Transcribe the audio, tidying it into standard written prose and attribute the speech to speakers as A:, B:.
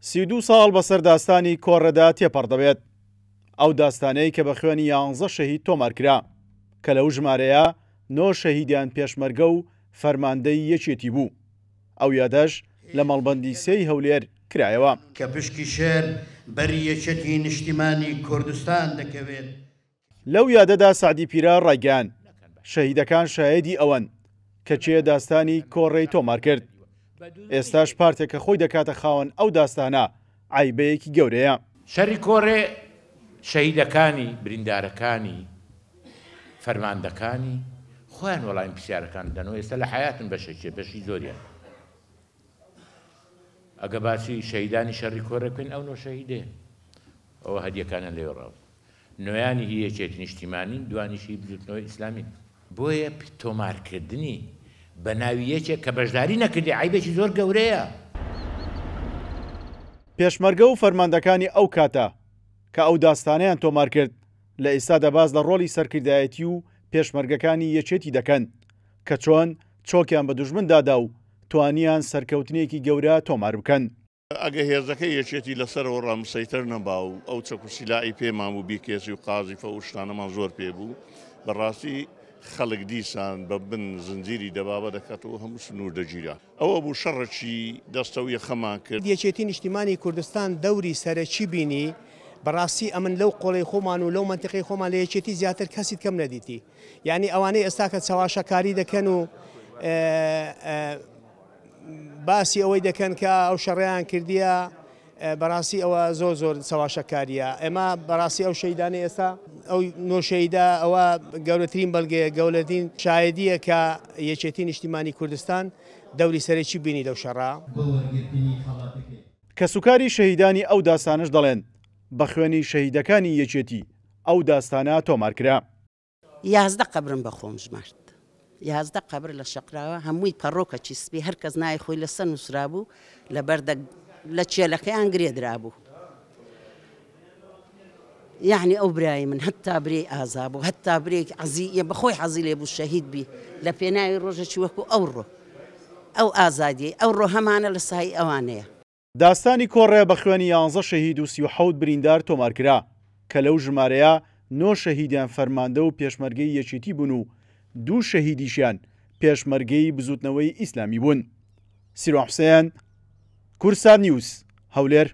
A: 32 ساڵ بەسەر داستانی کۆڕەدا تێپەڕدەبێت. ئەو داستانەی کە بە خوێنی 11 شەهید تۆمارکرا کە لەو ژمارەیە 9 شەهیدیان پێشمەرگە و فەرماندەی یەکێتی بوو. ئەو یادەش لە مەڵبەندی سێی هەولێر کرایەوە
B: کە پشکی شێر بەری یەکێتی نیشتیمانی کوردستان دەکەوێت.
A: لەو یادەدا سعدی پیرە ڕایگەیاند شەهیدەکان شایەدی ئەوەن کە چێ داستانی کۆڕەی تۆمار کرد. ئێستاش پارتێکە خۆی دەکاتە خاوەن ئەو داستانە عیبەیەکی گەورەیە.
C: شەڕی کۆڕێ شەهیدەکانی بریندارەکانی فەرماندەکانی خۆیان وەڵامی پرسیارەکان دەنەوە. ئێستا لە حیاتن بەشی زۆریان. ئەگە باسی شەهیدانی شەڕی کۆڕێ بکەین ئەو نۆ شەهیدێ ئەوە هەدیەکانە لێوە ڕاو. نوێیانی هی یەکێتی نیشتیمانی، دوانیشی بزوتنەوەی ئیسلامی. بۆیە تۆمارکردنی بە ناوی یەکێک کە بەشداری نەکردی عیبێکی زۆر گەورەیە.
A: پێشمەرگە و فەرماندەکانی ئەو کاتە کە ئەو داستانەیان تۆمار کرد لە ئێستا دەباز لە ڕۆڵی سەرکردایەتی و پێشمەرگەکانی یەکێتی دەکەن کە چۆن چۆکیان بە دوژمن دادا و توانیان سەرکەوتنێکی گەورە تۆمار بکەن.
D: ئەگە هێزەکە یەکێتی لەسەرەوە ڕامسەیتر نەبا و ئەو چەکوسیلایی پێمان و بیکێسی و قازیفە و شتانەمان زۆر پێبوو، بەڕاستی خەڵک دیسان بە بن زنجیری دەبابە دەکاتەوە هەموو سنوور دەگیرا. ئەوە بوو شەڕەکی دەستەویە خەمان کرد.
E: یەکێتی نیشتیمانی کوردستان دەوری سەرەکی بینی بەڕاستی ئەمن لەو قۆڵی خۆمان و لەو منتیقی خۆمان لە یەکێتی زیاتر کەسیت کەم نەدیتی. یعنی ئەوانەی ئێستا کە چاواشەکاری دەکەن و باسی ئەوەی دەکەن کە ئەو شەڕیان کردیە بەڕاستی ئەوە زۆر چاواشەکاریە. ئێمە بەڕاستی ئەو شەیدانی ئێستا ئەو نۆشەیدا ئەوە گەورەترین بەڵگەیە گەورەترین شایدیە کە یەکێتی نیشتیمانی کوردستان دەوری سەرەکی بینی لەو شەڕا.
A: کە سوکاری شەهیدانی ئەو داستانش دەڵێن بە خوێنی شەهیدەکانی یەکێتی ئەو داستانە تۆمارکرا.
F: 11 قبرم بە خۆم ژمارد. 11 قبر لە شەقراوە هەمووی پەڕۆکە چیسپی هەر کەس نای خۆی لەسەر نووسرا بوو لە بەردە لە چێلەکەیان گرێدرا بوو. یعنی ئەو برای من هەتا برێ ئازا بوو هەتا برێک عەزیە بەخۆی حەزی لێ بوو شەهید بی لە پێناوی ڕۆژێکی وەکو ئەو ئازادی ئەو ڕۆ هەمانە لە سای ئەوانەیە.
A: داستانی کۆڕێ بە خوێنی 11 شەهید و 37 بریندار تۆمارکرا کە لەو ژمارەیە 9 شەهیدیان فەرماندە و پێشمەرگەی یەکێتی بوون و 2 شەهیدیشیان پێشمەرگەی بزوتنەوەی ئیسلامی بوون. سیرۆ حوسێن، کورسان نیوز، هەولێر.